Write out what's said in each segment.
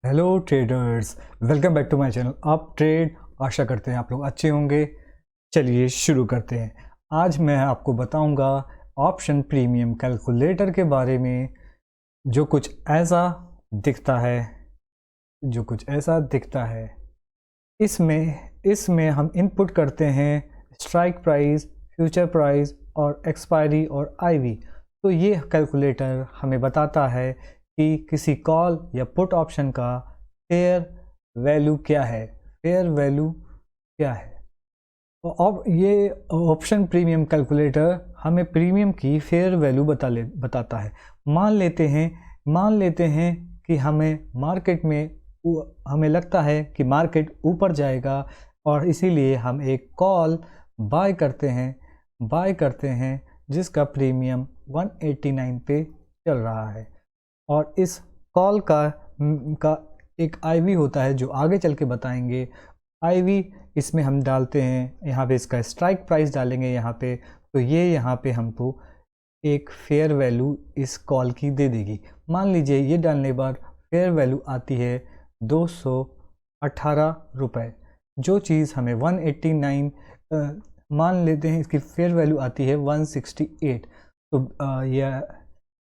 Hello traders, welcome back to my channel. आप trade आशा करते हैं आप लोग अच्छे होंगे। चलिए शुरू करते हैं। आज मैं आपको बताऊंगा ऑप्शन प्रीमियम कैलकुलेटर के बारे में, जो कुछ ऐसा दिखता है। इसमें हम इनपुट करते हैं स्ट्राइक प्राइस, फ्यूचर प्राइस और एक्सपायरी और आईवी। तो ये कैलकुलेटर हमें बताता है कि किसी कॉल या पुट ऑप्शन का फेयर वैल्यू क्या है। तो अब ये ऑप्शन प्रीमियम कैलकुलेटर हमें प्रीमियम की फेयर वैल्यू बताता है। मान लेते हैं कि हमें लगता है कि मार्केट ऊपर जाएगा और इसीलिए हम एक कॉल बाय करते हैं जिसका प्रीमियम 189 पे चल रहा है। और इस कॉल का एक आईवी होता है जो आगे चल के बताएंगे। आईवी इसमें हम डालते हैं, यहाँ पे इसका स्ट्राइक प्राइस डालेंगे यहाँ पे, तो ये यहाँ पे हमको एक फेयर वैल्यू इस कॉल की दे देगी। मान लीजिए ये डालने के बाद फेयर वैल्यू आती है 218 रुपये। जो चीज़ हमें 189 मान लेते हैं इसकी फेयर वैल्यू आती है 168। तो यह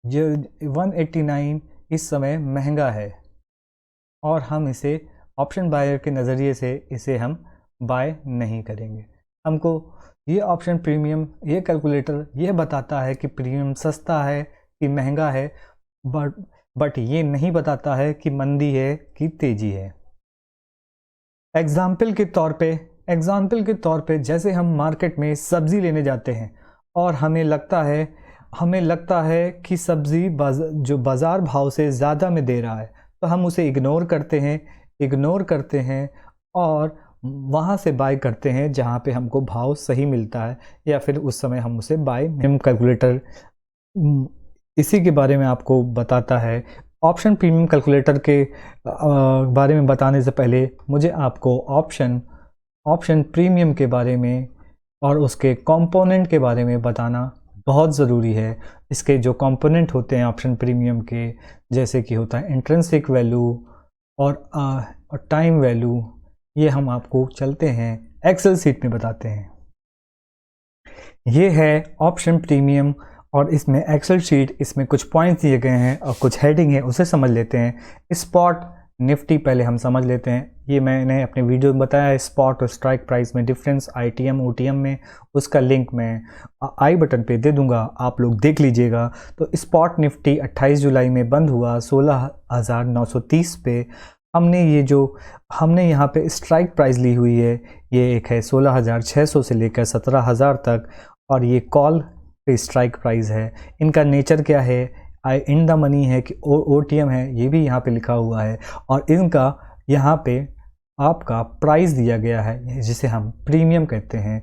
189 इस समय महंगा है और हम इसे ऑप्शन बायर के नज़रिए से इसे हम बाय नहीं करेंगे। हमको ये ऑप्शन प्रीमियम, ये कैलकुलेटर ये बताता है कि प्रीमियम सस्ता है कि महंगा है, बट ये नहीं बताता है कि मंदी है कि तेज़ी है। एग्जाम्पल के तौर पे जैसे हम मार्केट में सब्ज़ी लेने जाते हैं और हमें लगता है कि सब्ज़ी जो बाज़ार भाव से ज़्यादा में दे रहा है, तो हम उसे इग्नोर करते हैं और वहाँ से बाय करते हैं जहाँ पे हमको भाव सही मिलता है, या फिर उस समय हम उसे बाय। कैलकुलेटर इसी के बारे में आपको बताता है। ऑप्शन प्रीमियम कैलकुलेटर के बारे में बताने से पहले मुझे आपको ऑप्शन प्रीमियम के बारे में और उसके कंपोनेंट के बारे में बताना बहुत ज़रूरी है। इसके जो कंपोनेंट होते हैं ऑप्शन प्रीमियम के, जैसे कि होता है इंट्रिंसिक वैल्यू और टाइम वैल्यू, ये हम आपको चलते हैं एक्सेल शीट में बताते हैं। ये है ऑप्शन प्रीमियम और इसमें एक्सेल शीट, इसमें कुछ पॉइंट्स दिए गए हैं और कुछ हेडिंग है, उसे समझ लेते हैं। स्पॉट निफ्टी पहले हम समझ लेते हैं। ये मैंने अपने वीडियो में बताया है, स्पॉट और स्ट्राइक प्राइस में डिफरेंस आईटीएम ओटीएम में। उसका लिंक मैं आई बटन पे दे दूंगा, आप लोग देख लीजिएगा। तो स्पॉट निफ्टी 28 जुलाई में बंद हुआ 16,930 पे। हमने यहाँ पे स्ट्राइक प्राइस ली हुई है, ये एक है 16,600 से लेकर 17,000 तक, और ये कॉल पे स्ट्राइक प्राइस है। इनका नेचर क्या है, आई इन द मनी है कि ओटीएम है, ये भी यहाँ पे लिखा हुआ है। और इनका यहाँ पे आपका प्राइस दिया गया है जिसे हम प्रीमियम कहते हैं।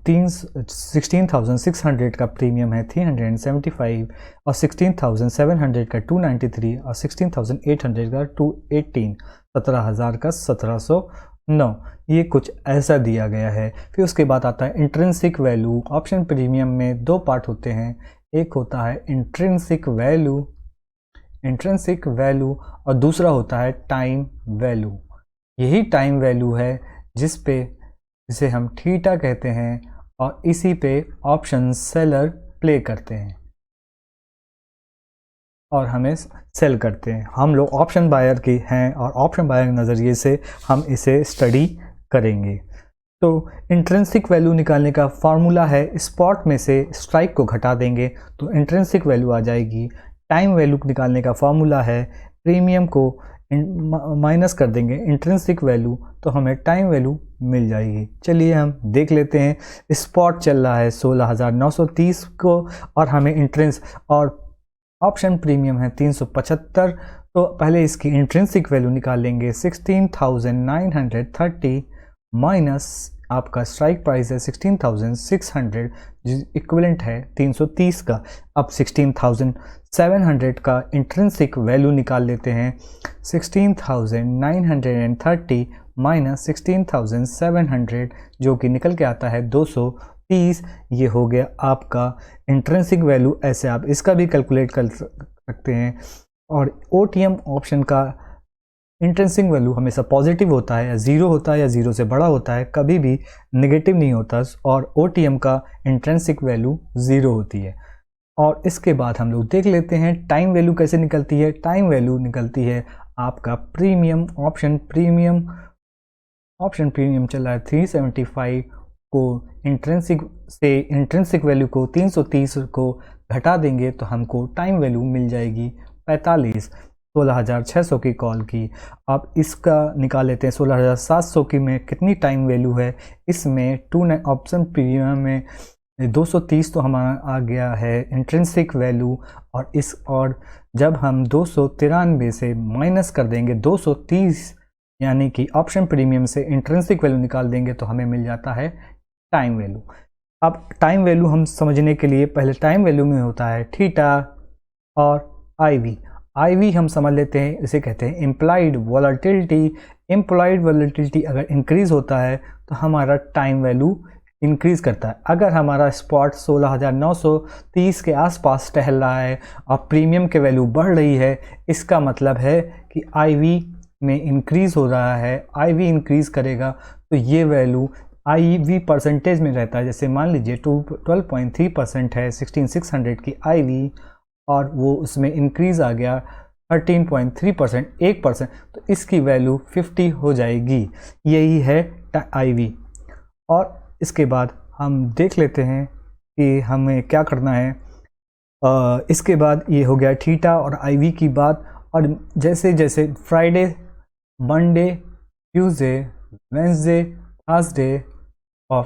16,600 का प्रीमियम है 375, और 16,700 का 293, और 16,800 का 218, 17,000 का 1709। ये कुछ ऐसा दिया गया है। फिर उसके बाद आता है इंट्रिंसिक वैल्यू। ऑप्शन प्रीमियम में दो पार्ट होते हैं, एक होता है इंट्रिंसिक वैल्यू और दूसरा होता है टाइम वैल्यू। यही टाइम वैल्यू है जिसे हम थीटा कहते हैं, और इसी पे ऑप्शन सेलर प्ले करते हैं और हमें सेल करते हैं। हम लोग ऑप्शन बायर की हैं और ऑप्शन बायर के नज़रिए से हम इसे स्टडी करेंगे। तो इंट्रिंसिक वैल्यू निकालने का फार्मूला है, स्पॉट में से स्ट्राइक को घटा देंगे तो इंट्रिंसिक वैल्यू आ जाएगी। टाइम वैल्यू निकालने का फार्मूला है, प्रीमियम को माइनस कर देंगे इंट्रिंसिक वैल्यू, तो हमें टाइम वैल्यू मिल जाएगी। चलिए हम देख लेते हैं। स्पॉट चल रहा है 16,930 को, और हमें और ऑप्शन प्रीमियम है 375। तो पहले इसकी इंट्रिंसिक वैल्यू निकाल लेंगे, 16,930 माइनस आपका स्ट्राइक प्राइस है 16,600, जो इक्विवेलेंट है 330 का। अब 16,700 का इंट्रिंसिक वैल्यू निकाल लेते हैं। 16,930 माइनस 16,700, जो कि निकल के आता है 230। ये हो गया आपका इंट्रिंसिक वैल्यू। ऐसे आप इसका भी कैलकुलेट कर सकते हैं। और ओटीएम ऑप्शन का इंट्रिंसिक वैल्यू हमेशा पॉजिटिव होता है या ज़ीरो होता है या ज़ीरो से बड़ा होता है, कभी भी नेगेटिव नहीं होता, और OTM का इंट्रिंसिक वैल्यू ज़ीरो होती है। और इसके बाद हम लोग देख लेते हैं टाइम वैल्यू कैसे निकलती है। टाइम वैल्यू निकलती है आपका प्रीमियम, ऑप्शन प्रीमियम चल रहा है 375 को इंट्रिंसिक वैल्यू को 330 को घटा देंगे तो हमको टाइम वैल्यू मिल जाएगी 45, 16,600 की कॉल की। अब इसका निकाल लेते हैं 16,700 की में कितनी टाइम वैल्यू है। इसमें ऑप्शन प्रीमियम में 230 तो हमारा आ गया है इंट्रिंसिक वैल्यू, और जब हम 293 से माइनस कर देंगे 230, यानी कि ऑप्शन प्रीमियम से इंट्रिंसिक वैल्यू निकाल देंगे तो हमें मिल जाता है टाइम वैल्यू। अब टाइम वैल्यू हम समझने के लिए पहले टाइम वैल्यू में होता है थीटा और आईवी हम समझ लेते हैं, इसे कहते हैं इम्प्लाइड वॉलेटिलिटी। इम्प्लाइड वॉलेटिलिटी अगर इंक्रीज़ होता है तो हमारा टाइम वैल्यू इंक्रीज़ करता है। अगर हमारा स्पॉट 16,930 के आसपास टहल रहा है और प्रीमियम के वैल्यू बढ़ रही है, इसका मतलब है कि आईवी में इंक्रीज़ हो रहा है। आईवी इंक्रीज़ करेगा तो ये वैल्यू आईवी परसेंटेज में रहता है। जैसे मान लीजिए 12.3% है 16,600 की आईवी, और वो उसमें इंक्रीज़ आ गया 13.3%, 1%, तो इसकी वैल्यू 50 हो जाएगी। यही है आईवी। और इसके बाद हम देख लेते हैं कि हमें क्या करना है। इसके बाद ये हो गया थीटा और आईवी की बात। और जैसे जैसे Friday, Monday, Tuesday, Wednesday, Thursday और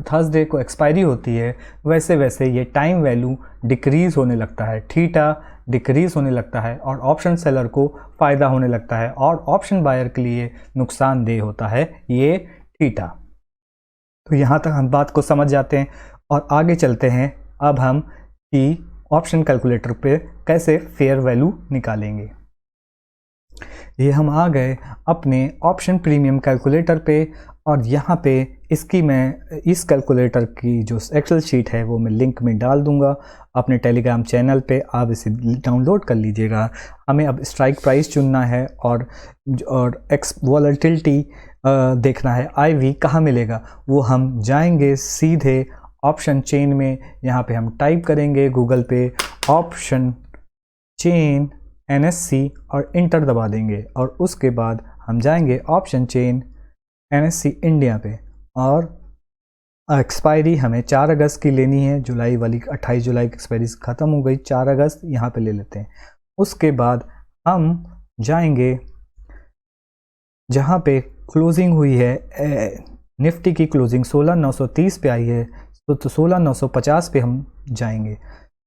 थर्सडे को एक्सपायरी होती है, वैसे वैसे ये टाइम वैल्यू डिक्रीज़ होने लगता है, थीटा डिक्रीज़ होने लगता है, और ऑप्शन सेलर को फ़ायदा होने लगता है, और ऑप्शन बायर के लिए नुकसानदेह होता है ये थीटा। तो यहाँ तक हम बात को समझ जाते हैं और आगे चलते हैं अब हम कि ऑप्शन कैलकुलेटर पे कैसे फेयर वैल्यू निकालेंगे। ये हम आ गए अपने ऑप्शन प्रीमियम कैलकुलेटर पे, और यहाँ पे इस कैलकुलेटर की जो एक्सेल शीट है वो मैं लिंक में डाल दूँगा अपने टेलीग्राम चैनल पे, आप इसे डाउनलोड कर लीजिएगा। हमें अब स्ट्राइक प्राइस चुनना है और एक्स वॉलेटिलिटी देखना है। आईवी कहाँ मिलेगा, वो हम जाएंगे सीधे ऑप्शन चेन में। यहाँ पे हम टाइप करेंगे गूगल पे ऑप्शन चेन NSC और इंटर दबा देंगे, और उसके बाद हम जाएंगे ऑप्शन चेन NSC इंडिया पे, और एक्सपायरी हमें 4 अगस्त की लेनी है। जुलाई वाली 28 जुलाई की एक्सपायरी ख़त्म हो गई, 4 अगस्त यहाँ पे ले लेते हैं। उसके बाद हम जाएंगे जहाँ पे क्लोजिंग हुई है, निफ्टी की क्लोजिंग 16,930 पे आई है, तो 16,950 पे हम जाएंगे,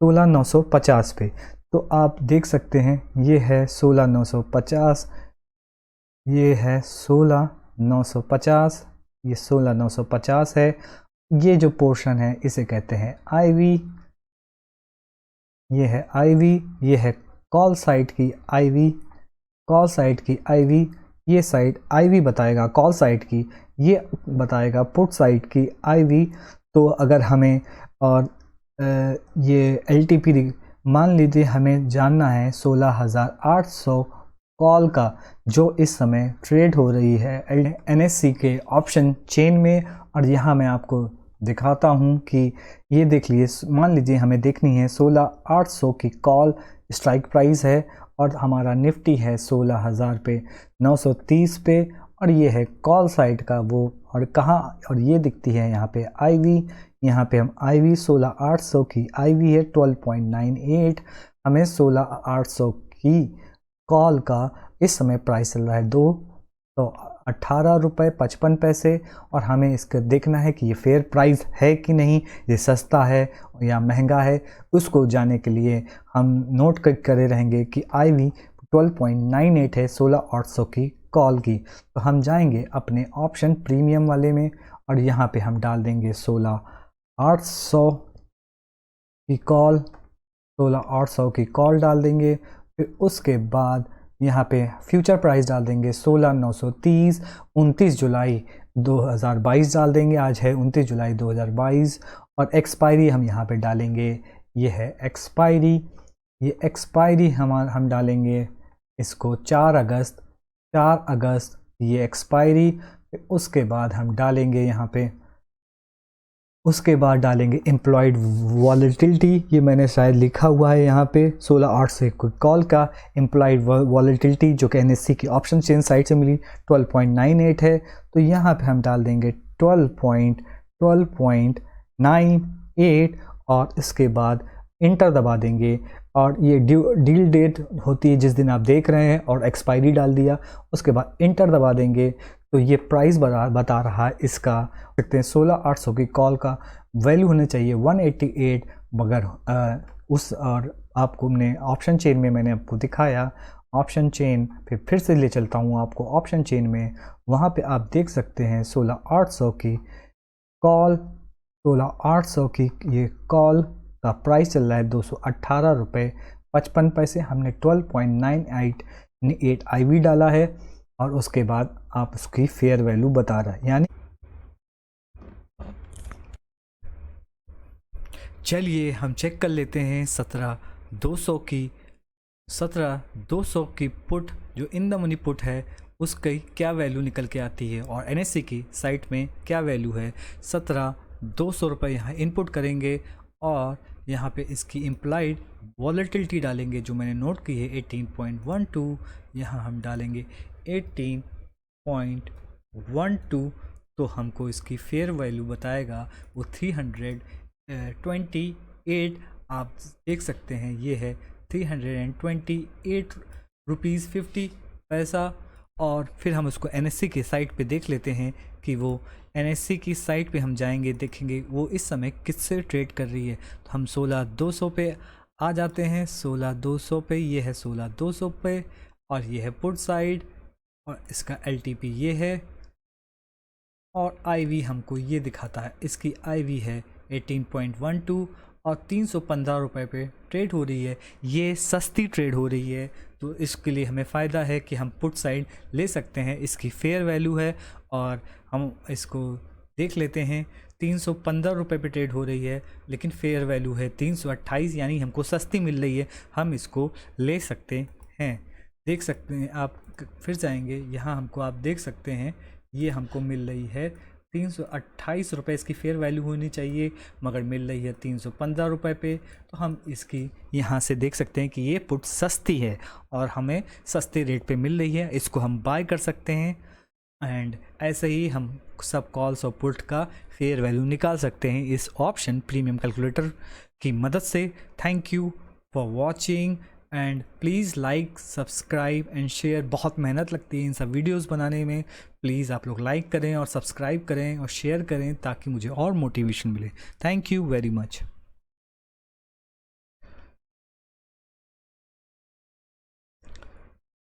16,950 पे। तो आप देख सकते हैं ये है 16,950, ये है 16,950, ये 16,950 है। ये जो पोर्शन है इसे कहते हैं आईवी, ये है आईवी, ये है कॉल साइड की आईवी, कॉल साइड की आईवी, ये साइड आईवी बताएगा कॉल साइड की, ये बताएगा पुट साइड की आईवी। तो अगर हमें और ये LTP मान लीजिए हमें जानना है 16,800 कॉल का, जो इस समय ट्रेड हो रही है NSC के ऑप्शन चेन में। और यहाँ मैं आपको दिखाता हूँ कि ये देख लीजिए, मान लीजिए हमें देखनी है 16,800 की कॉल स्ट्राइक प्राइस है, और हमारा निफ्टी है 16,000 पे 930 पे, और ये है कॉल साइड का वो, और कहाँ, और ये दिखती है यहाँ पे आईवी। यहाँ पे हम आईवी 16,800 की आईवी है 12.98, हमें 16,800 की कॉल का इस समय प्राइस चल रहा है 218 रुपये 55 पैसे, और हमें इसका देखना है कि ये फेयर प्राइस है कि नहीं, ये सस्ता है या महंगा है। उसको जानने के लिए हम नोट करे रहेंगे कि आईवी 12.98 है 16,800 की कॉल की। तो हम जाएंगे अपने ऑप्शन प्रीमियम वाले में, और यहाँ पे हम डाल देंगे 16,800 की कॉल, 16,800 की कॉल डाल देंगे। फिर उसके बाद यहाँ पे फ्यूचर प्राइस डाल देंगे 16,930, 29 जुलाई 2022 डाल देंगे, आज है 29 जुलाई 2022, और एक्सपायरी हम यहाँ पे डालेंगे, ये है एक्सपायरी, ये एक्सपायरी हम डालेंगे इसको 4 4 अगस्त ये एक्सपायरी। उसके बाद हम डालेंगे यहाँ पे, उसके बाद डालेंगे एम्प्लॉयड वॉलेटिलिटी। ये मैंने शायद लिखा हुआ है यहाँ पे 16/8 से कोई कॉल का एम्प्लॉयड वॉलेटिलिटी जो कि NSE की ऑप्शन चेन साइट से मिली 12.98 है। तो यहाँ पे हम डाल देंगे 12.98 और इसके बाद इंटर दबा देंगे। और ये डील डेट होती है जिस दिन आप देख रहे हैं और एक्सपायरी डाल दिया, उसके बाद इंटर दबा देंगे। तो ये प्राइस बता रहा है इसका, देखते हैं 16/800 की कॉल का वैल्यू होने चाहिए 188, मगर और आपको हमने ऑप्शन चेन में मैंने आपको दिखाया ऑप्शन चेन, फिर से ले चलता हूँ आपको ऑप्शन चेन में। वहाँ पे आप देख सकते हैं 16/800 की कॉल, 16/800 की ये कॉल का प्राइस चल रहा है 218 रुपये 55 पैसे। हमने 12.98 IV डाला है और उसके बाद आप उसकी फेयर वैल्यू बता रहा है। यानी चलिए हम चेक कर लेते हैं 17,200 की पुट जो इन द मनी पुट है उसकी क्या वैल्यू निकल के आती है और NSE की साइट में क्या वैल्यू है। 17,200 रुपये यहाँ इनपुट करेंगे और यहाँ पे इसकी इम्प्लाइड वॉलेटिलिटी डालेंगे जो मैंने नोट की है 18.12। यहाँ हम डालेंगे 18.12 तो हमको इसकी फेयर वैल्यू बताएगा वो 328। आप देख सकते हैं ये है 328 रुपीज़ 50 पैसा। और फिर हम उसको NSE की साइट पे देख लेते हैं कि वो NSE की साइट पे हम जाएंगे, देखेंगे वो इस समय किससे ट्रेड कर रही है। तो हम 16,200 पे आ जाते हैं, 16,200 पे, ये है 16,200 पे और ये है पुट साइड और इसका LTP ये है और IV हमको ये दिखाता है, इसकी IV है 18.12 और 315 रुपये पे ट्रेड हो रही है। ये सस्ती ट्रेड हो रही है तो इसके लिए हमें फ़ायदा है कि हम पुट साइड ले सकते हैं। इसकी फेयर वैल्यू है और हम इसको देख लेते हैं 315 रुपये पे ट्रेड हो रही है लेकिन फेयर वैल्यू है 328, यानी हमको सस्ती मिल रही है, हम इसको ले सकते हैं। देख सकते हैं आप, फिर जाएंगे यहाँ हमको आप देख सकते हैं ये हमको मिल रही है 328 रुपये इसकी फेयर वैल्यू होनी चाहिए मगर मिल रही है 315 रुपये पे। तो हम इसकी यहाँ से देख सकते हैं कि ये पुट सस्ती है और हमें सस्ते रेट पे मिल रही है, इसको हम बाय कर सकते हैं। एंड ऐसे ही हम सब कॉल्स और पुट का फेयर वैल्यू निकाल सकते हैं इस ऑप्शन प्रीमियम कैलकुलेटर की मदद से। Thank you for watching and please like, subscribe and share. बहुत मेहनत लगती है इन सब वीडियोस बनाने में, प्लीज़ आप लोग लाइक करें और सब्सक्राइब करें और शेयर करें ताकि मुझे और मोटिवेशन मिले। Thank you very much.